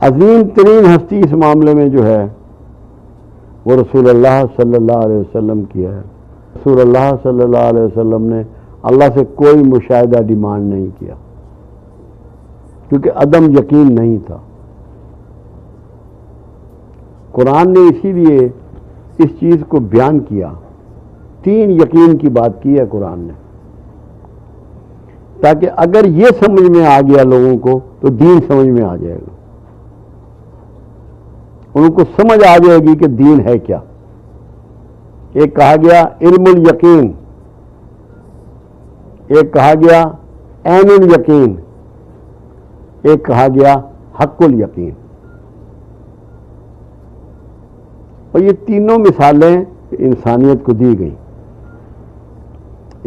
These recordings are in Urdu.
عظیم ترین ہستی اس معاملے میں جو ہے وہ رسول اللہ صلی اللہ علیہ وسلم کی ہے. رسول اللہ صلی اللہ علیہ وسلم نے اللہ سے کوئی مشاہدہ ڈیمانڈ نہیں کیا کیونکہ عدم یقین نہیں تھا. قرآن نے اسی لیے اس چیز کو بیان کیا. 3 یقین کی بات کی ہے قرآن نے، تاکہ اگر یہ سمجھ میں آ گیا لوگوں کو تو دین سمجھ میں آ جائے گا، ان کو سمجھ آ جائے گی کہ دین ہے کیا. ایک کہا گیا علم الیقین، ایک کہا گیا عین الیقین، ایک کہا گیا حق الیقین. اور یہ تینوں مثالیں انسانیت کو دی گئیں.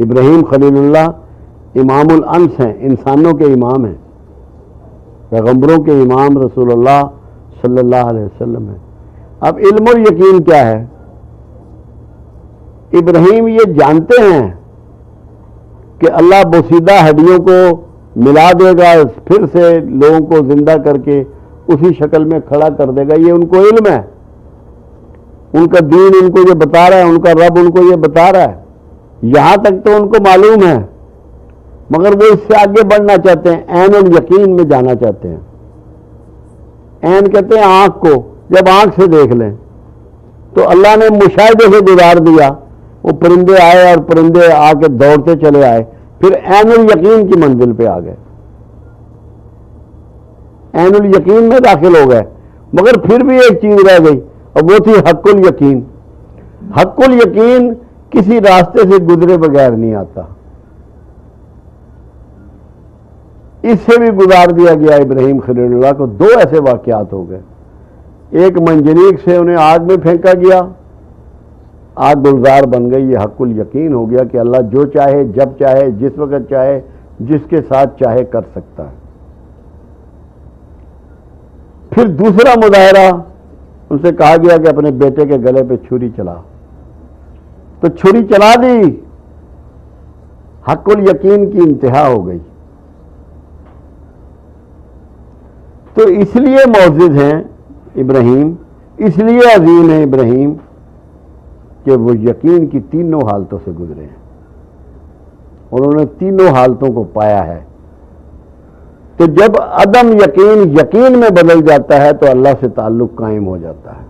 ابراہیم خلیل اللہ امام الانس ہیں، انسانوں کے امام ہیں، پیغمبروں کے امام رسول اللہ صلی اللہ علیہ وسلم ہیں. اب علم اور یقین کیا ہے؟ ابراہیم یہ جانتے ہیں کہ اللہ بوسیدہ ہڈیوں کو ملا دے گا، پھر سے لوگوں کو زندہ کر کے اسی شکل میں کھڑا کر دے گا. یہ ان کو علم ہے، ان کا دین ان کو یہ بتا رہا ہے، ان کا رب ان کو یہ بتا رہا ہے. یہاں تک تو ان کو معلوم ہے، مگر وہ اس سے آگے بڑھنا چاہتے ہیں، عین الیقین میں جانا چاہتے ہیں. عین کہتے ہیں آنکھ کو. جب آنکھ سے دیکھ لیں تو اللہ نے مشاہدے سے گزار دیا، وہ پرندے آئے اور پرندے آ کے دوڑتے چلے آئے، پھر عین الیقین کی منزل پہ آ گئے، عین الیقین میں داخل ہو گئے. مگر پھر بھی ایک چیز رہ گئی اور وہ تھی حق الیقین. حق الیقین کسی راستے سے گزرے بغیر نہیں آتا. اس سے بھی گزار دیا گیا ابراہیم خلیل اللہ کو. 2 ایسے واقعات ہو گئے. ایک منجنیق سے انہیں آگ میں پھینکا گیا، آگ گلزار بن گئی. یہ حق الیقین ہو گیا کہ اللہ جو چاہے جب چاہے جس وقت چاہے جس کے ساتھ چاہے کر سکتا ہے. پھر دوسرا مظاہرہ، ان سے کہا گیا کہ اپنے بیٹے کے گلے پہ چھری چلا، تو چھری چلا دی. حق الیقین کی انتہا ہو گئی. تو اس لیے معزز ہیں ابراہیم، اس لیے عظیم ہیں ابراہیم کہ وہ یقین کی تینوں حالتوں سے گزرے ہیں. انہوں نے تینوں حالتوں کو پایا ہے. تو جب عدم یقین یقین میں بدل جاتا ہے تو اللہ سے تعلق قائم ہو جاتا ہے.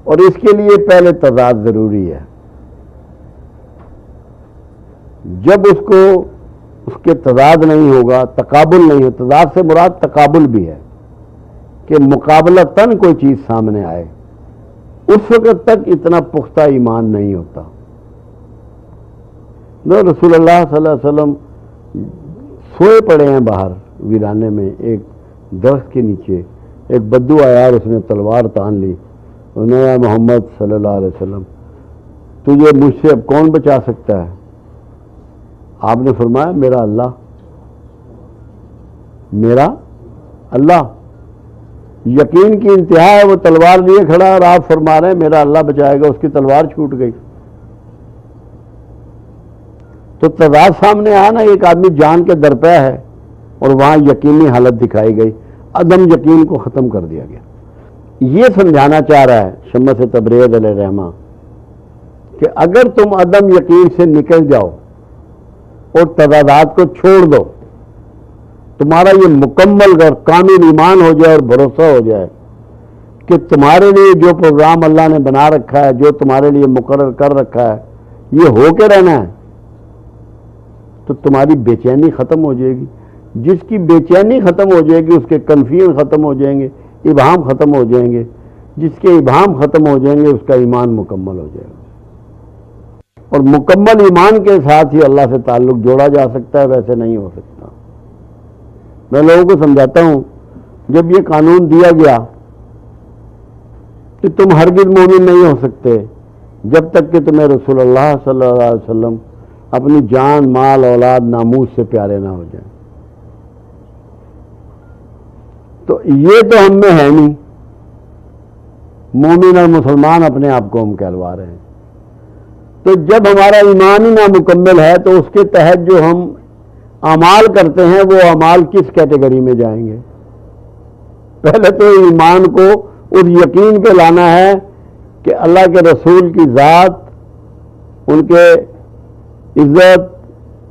اور اس کے لیے پہلے تضاد ضروری ہے. جب اس کے تضاد نہیں ہوگا، تقابل نہیں ہو، تضاد سے مراد تقابل بھی ہے کہ مقابلتاً کوئی چیز سامنے آئے، اس وقت تک اتنا پختہ ایمان نہیں ہوتا. رسول اللہ صلی اللہ علیہ وسلم سوئے پڑے ہیں باہر ویرانے میں ایک درخت کے نیچے. ایک بدو آیا اور اس نے تلوار تان لی. انہوں نے محمد صلی اللہ علیہ وسلم تجھے مجھ سے اب کون بچا سکتا ہے؟ آپ نے فرمایا میرا اللہ، میرا اللہ. یقین کی انتہا ہے، وہ تلوار لیے کھڑا اور آپ فرما رہے ہیں میرا اللہ بچائے گا. اس کی تلوار چھوٹ گئی. تو تضاد سامنے آیا نا. ایک آدمی جان کے درپے ہے اور وہاں یقینی حالت دکھائی گئی، عدم یقین کو ختم کر دیا گیا. یہ سمجھانا چاہ رہا ہے شمس تبریز علیہ الرحمہ کہ اگر تم عدم یقین سے نکل جاؤ اور تضادات کو چھوڑ دو، تمہارا یہ مکمل اور کامل ایمان ہو جائے اور بھروسہ ہو جائے کہ تمہارے لیے جو پروگرام اللہ نے بنا رکھا ہے، جو تمہارے لیے مقرر کر رکھا ہے، یہ ہو کے رہنا ہے، تو تمہاری بے چینی ختم ہو جائے گی. جس کی بے چینی ختم ہو جائے گی اس کے کنفیوژن ختم ہو جائیں گے، ابہام ختم ہو جائیں گے. جس کے ابہام ختم ہو جائیں گے اس کا ایمان مکمل ہو جائے گا. اور مکمل ایمان کے ساتھ ہی اللہ سے تعلق جوڑا جا سکتا ہے، ویسے نہیں ہو سکتا. میں لوگوں کو سمجھاتا ہوں، جب یہ قانون دیا گیا کہ تم ہرگز مومن نہیں ہو سکتے جب تک کہ تمہیں رسول اللہ صلی اللہ علیہ وسلم اپنی جان، مال، اولاد، ناموس سے پیارے نہ ہو جائیں، تو یہ تو ہم میں ہے نہیں. مومن اور مسلمان اپنے آپ کو ہم کہلوا رہے ہیں. تو جب ہمارا ایمان ہی نامکمل ہے تو اس کے تحت جو ہم اعمال کرتے ہیں وہ اعمال کس کیٹیگری میں جائیں گے؟ پہلے تو ایمان کو اس یقین پہ لانا ہے کہ اللہ کے رسول کی ذات، ان کے عزت،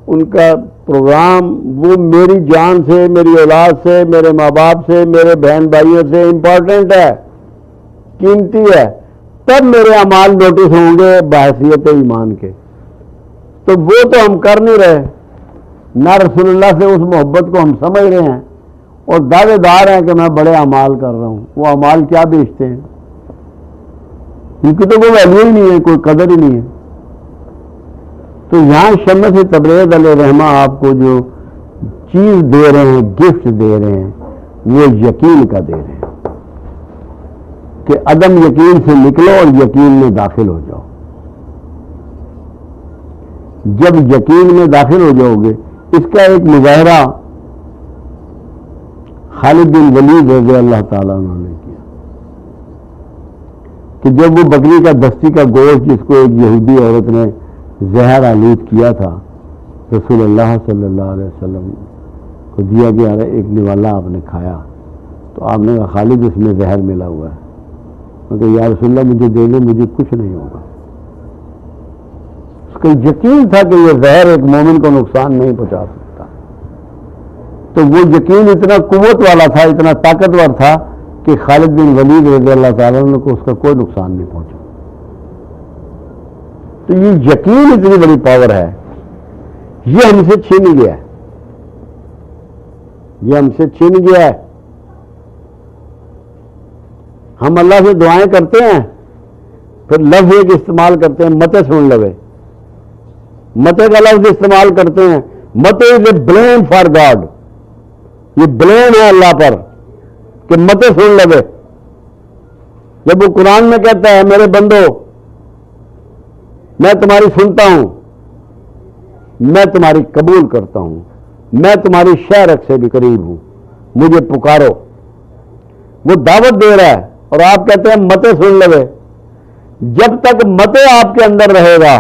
ان کا پروگرام وہ میری جان سے، میری اولاد سے، میرے ماں باپ سے، میرے بہن بھائیوں سے امپورٹنٹ ہے، قیمتی ہے، تب میرے اعمال نوٹس ہوں گے بحیثیت ایمان کے۔ تو وہ تو ہم کر نہیں رہے، نہ رسول اللہ سے اس محبت کو ہم سمجھ رہے ہیں، اور دعوے دار ہیں کہ میں بڑے اعمال کر رہا ہوں۔ وہ اعمال کیا بیچتے ہیں؟ ان کی تو کوئی ویلیو ہی نہیں ہے، کوئی قدر ہی نہیں ہے۔ تو یہاں شمس تبریز علیہ الرحمہ آپ کو جو چیز دے رہے ہیں، گفٹ دے رہے ہیں، وہ یقین کا دے رہے ہیں کہ عدم یقین سے نکلو اور یقین میں داخل ہو جاؤ۔ جب یقین میں داخل ہو جاؤ گے، اس کا ایک مظاہرہ خالد بن ولید رضی اللہ تعالیٰ عنہ نے کیا کہ جب وہ بکری کا دستی کا گوشت جس کو ایک یہودی عورت نے زہر آلود کیا تھا، رسول اللہ صلی اللہ علیہ وسلم کو دیا گیا، ایک نوالا آپ نے کھایا، تو آپ نے کہا خالد اس میں زہر ملا ہوا ہے۔ میں کہا یا رسول اللہ مجھے دے دیں، مجھے کچھ نہیں ہوگا۔ اس کا یقین تھا کہ یہ زہر ایک مومن کو نقصان نہیں پہنچا سکتا، تو وہ یقین اتنا قوت والا تھا، اتنا طاقتور تھا کہ خالد بن ولید رضی اللہ تعالیٰ عنہ کو اس کا کوئی نقصان نہیں پہنچا۔ تو یہ یقین اتنی بڑی پاور ہے، یہ ہم سے چھین گیا ہے، یہ ہم سے چھین گیا ہے۔ ہم اللہ سے دعائیں کرتے ہیں، پھر لفظ ایک استعمال کرتے ہیں، متے سن لوے، متے کا لفظ استعمال کرتے ہیں، متے از اے بلیم فار گاڈ، یہ بلیم ہے اللہ پر کہ متے سن لوے۔ جب وہ قرآن میں کہتا ہے میرے بندو میں تمہاری سنتا ہوں، میں تمہاری قبول کرتا ہوں، میں تمہاری شہرت سے بھی قریب ہوں، مجھے پکارو، وہ دعوت دے رہا ہے، اور آپ کہتے ہیں متے سن لوے۔ جب تک متے آپ کے اندر رہے گا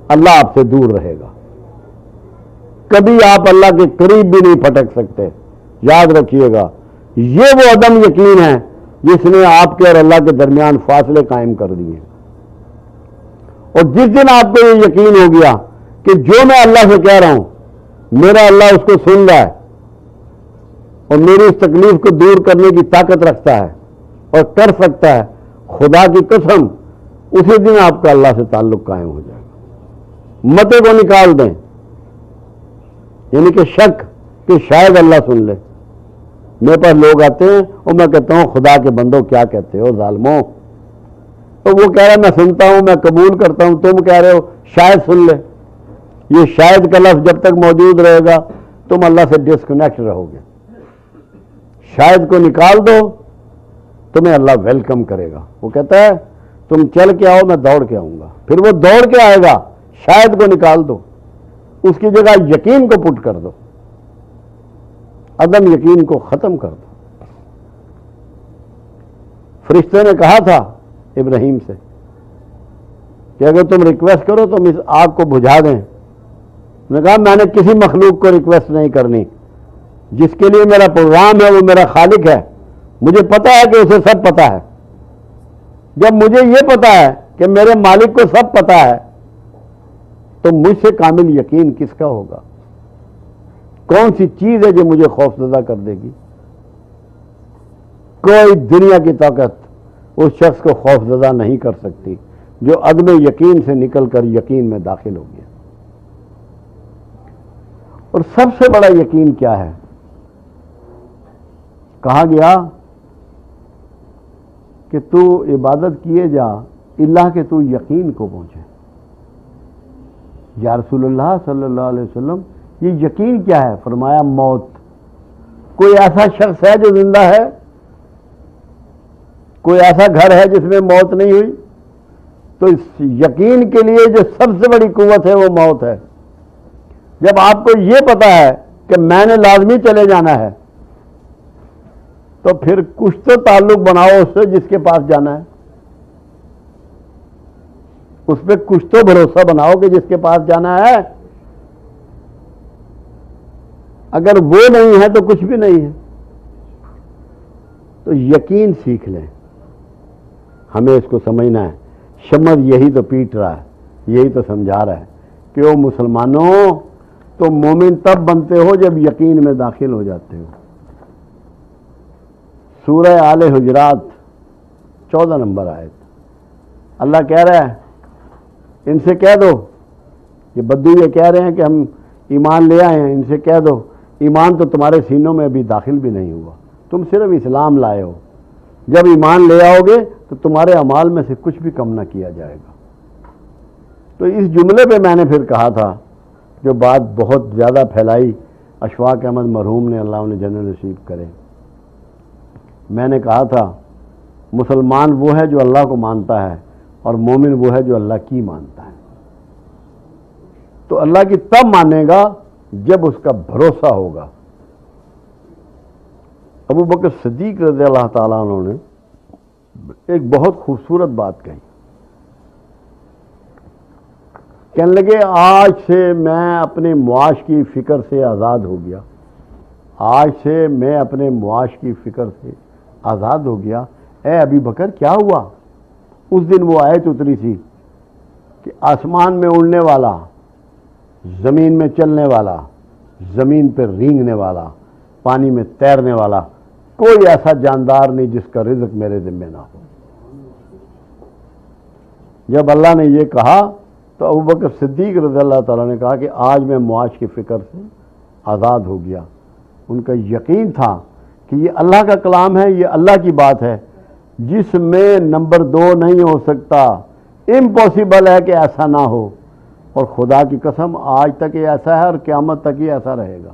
اللہ آپ سے دور رہے گا، کبھی آپ اللہ کے قریب بھی نہیں پھٹک سکتے۔ یاد رکھیے گا، یہ وہ عدم یقین ہے جس نے آپ کے اور اللہ کے درمیان فاصلے قائم کر دیے۔ اور جس دن آپ کو یہ یقین ہو گیا کہ جو میں اللہ سے کہہ رہا ہوں میرا اللہ اس کو سن رہا ہے اور میری اس تکلیف کو دور کرنے کی طاقت رکھتا ہے اور کر سکتا ہے، خدا کی قسم اسی دن آپ کا اللہ سے تعلق قائم ہو جائے گا۔ متے کو نکال دیں، یعنی کہ شک کہ شاید اللہ سن لے۔ میرے پاس لوگ آتے ہیں اور میں کہتا ہوں خدا کے بندوں کیا کہتے ہو ظالموں، تو وہ کہہ رہا ہے میں سنتا ہوں، میں قبول کرتا ہوں، تم کہہ رہے ہو شاید سن لے۔ یہ شاید کا لفظ جب تک موجود رہے گا تم اللہ سے ڈسکنیکٹ رہو گے۔ شاید کو نکال دو، تمہیں اللہ ویلکم کرے گا۔ وہ کہتا ہے تم چل کے آؤ، میں دوڑ کے آؤں گا، پھر وہ دوڑ کے آئے گا۔ شاید کو نکال دو، اس کی جگہ یقین کو پٹ کر دو، عدم یقین کو ختم کر دو۔ فرشتے نے کہا تھا ابراہیم سے کہ اگر تم ریکویسٹ کرو تو ہم اس آگ کو بجھا دیں۔ نے کہا میں نے کسی مخلوق کو ریکویسٹ نہیں کرنی، جس کے لیے میرا پروگرام ہے وہ میرا خالق ہے، مجھے پتا ہے کہ اسے سب پتا ہے۔ جب مجھے یہ پتا ہے کہ میرے مالک کو سب پتا ہے تو مجھ سے کامل یقین کس کا ہوگا؟ کون سی چیز ہے جو مجھے خوفزدہ کر دے گی؟ کوئی دنیا کی طاقت اس شخص کو خوفزدہ نہیں کر سکتی جو عدم یقین سے نکل کر یقین میں داخل ہو گیا۔ اور سب سے بڑا یقین کیا ہے؟ کہا گیا کہ تو عبادت کیے جا اللہ کہ تو یقین کو پہنچے۔ یا رسول اللہ صلی اللہ علیہ وسلم یہ یقین کیا ہے؟ فرمایا موت۔ کوئی ایسا شخص ہے جو زندہ ہے؟ کوئی ایسا گھر ہے جس میں موت نہیں ہوئی؟ تو اس یقین کے لیے جو سب سے بڑی قوت ہے وہ موت ہے۔ جب آپ کو یہ پتا ہے کہ میں نے لازمی چلے جانا ہے تو پھر کچھ تو تعلق بناؤ اس سے جس کے پاس جانا ہے، اس پہ کچھ تو بھروسہ بناؤ کہ جس کے پاس جانا ہے۔ اگر وہ نہیں ہے تو کچھ بھی نہیں ہے۔ تو یقین سیکھ لیں. ہمیں اس کو سمجھنا ہے. شمس یہی تو پیٹ رہا ہے, یہی تو سمجھا رہا ہے کہ او مسلمانوں, تو مومن تب بنتے ہو جب یقین میں داخل ہو جاتے ہو. سورہ آل حجرات 14 نمبر آیت. اللہ کہہ رہا ہے ان سے کہہ دو, یہ بدو یہ کہہ رہے ہیں کہ ہم ایمان لے آئے ہیں, ان سے کہہ دو ایمان تو تمہارے سینوں میں ابھی داخل بھی نہیں ہوا, تم صرف اسلام لائے ہو. جب ایمان لے آؤ گے تو تمہارے اعمال میں سے کچھ بھی کم نہ کیا جائے گا. تو اس جملے پہ میں نے پھر کہا تھا, جو بات بہت زیادہ پھیلائی, اشفاق احمد مرحوم نے, اللہ انہیں جنت نصیب کرے, میں نے کہا تھا مسلمان وہ ہے جو اللہ کو مانتا ہے اور مومن وہ ہے جو اللہ کی مانتا ہے. تو اللہ کی تب مانے گا جب اس کا بھروسہ ہوگا. ابو بکر صدیق رضی اللہ تعالیٰ عنہ نے ایک بہت خوبصورت بات کہی. کہنے لگے آج سے میں اپنے معاش کی فکر سے آزاد ہو گیا, آج سے میں اپنے معاش کی فکر سے آزاد ہو گیا. اے ابی بکر کیا ہوا؟ اس دن وہ آیت اتری تھی کہ آسمان میں اڑنے والا, زمین میں چلنے والا, زمین پہ رینگنے والا, پانی میں تیرنے والا, کوئی ایسا جاندار نہیں جس کا رزق میرے ذمہ نہ ہو. جب اللہ نے یہ کہا تو ابوبکر صدیق رضی اللہ تعالیٰ نے کہا کہ آج میں معاش کی فکر سے آزاد ہو گیا. ان کا یقین تھا کہ یہ اللہ کا کلام ہے, یہ اللہ کی بات ہے, جس میں نمبر 2 نہیں ہو سکتا. امپاسبل ہے کہ ایسا نہ ہو, اور خدا کی قسم آج تک یہ ایسا ہے اور قیامت تک یہ ایسا رہے گا.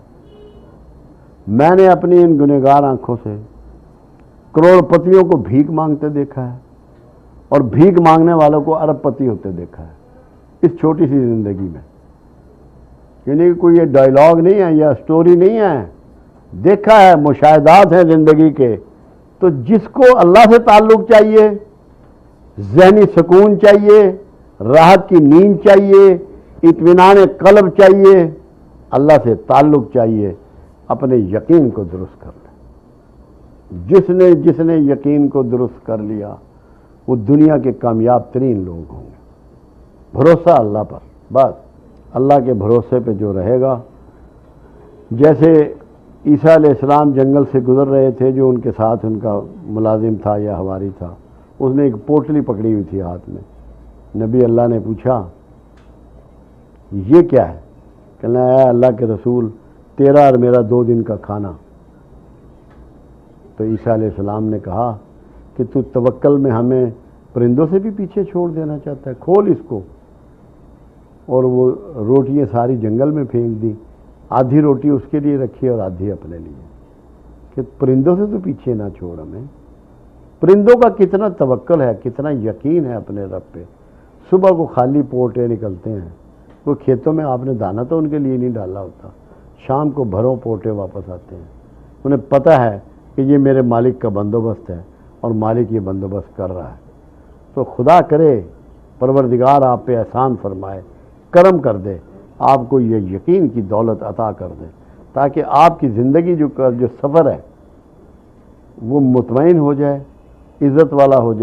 میں نے اپنی ان گنہگار آنکھوں سے کروڑ پتیوں کو بھیک مانگتے دیکھا ہے اور بھیک مانگنے والوں کو ارب پتی ہوتے دیکھا ہے اس چھوٹی سی زندگی میں. یعنی کوئی یہ ڈائلاگ نہیں ہے یا سٹوری نہیں ہے, دیکھا ہے, مشاہدات ہیں زندگی کے. تو جس کو اللہ سے تعلق چاہیے, ذہنی سکون چاہیے, راحت کی نیند چاہیے, اطمینان قلب چاہیے, اللہ سے تعلق چاہیے, اپنے یقین کو درست کر لیں. جس نے یقین کو درست کر لیا وہ دنیا کے کامیاب ترین لوگ ہوں گے. بھروسہ اللہ پر, بس اللہ کے بھروسے پہ جو رہے گا. جیسے عیسیٰ علیہ السلام جنگل سے گزر رہے تھے, جو ان کے ساتھ ان کا ملازم تھا یا حواری تھا, اس نے ایک پوٹلی پکڑی ہوئی تھی ہاتھ میں. نبی اللہ نے پوچھا یہ کیا ہے؟ کہنا ہے اللہ کے رسول تیرا اور میرا 2 دن کا کھانا. تو عیسیٰ علیہ السلام نے کہا کہ تو توکل میں ہمیں پرندوں سے بھی پیچھے چھوڑ دینا چاہتا ہے, کھول اس کو. اور وہ روٹیاں ساری جنگل میں پھینک دی, آدھی روٹی اس کے لیے رکھی اور آدھی اپنے لیے, کہ پرندوں سے تو پیچھے نہ چھوڑ ہمیں. پرندوں کا کتنا توکل ہے, کتنا یقین ہے اپنے رب پہ. صبح کو خالی پوٹے نکلتے ہیں, وہ کھیتوں میں آپ نے دانہ تو ان کے لیے نہیں ڈالا ہوتا, شام کو بھروں پوٹے واپس آتے ہیں. انہیں پتہ ہے کہ یہ میرے مالک کا بندوبست ہے اور مالک یہ بندوبست کر رہا ہے. تو خدا کرے پروردگار آپ پہ احسان فرمائے, کرم کر دے, آپ کو یہ یقین کی دولت عطا کر دے, تاکہ آپ کی زندگی جو سفر ہے وہ مطمئن ہو جائے, عزت والا ہو جائے.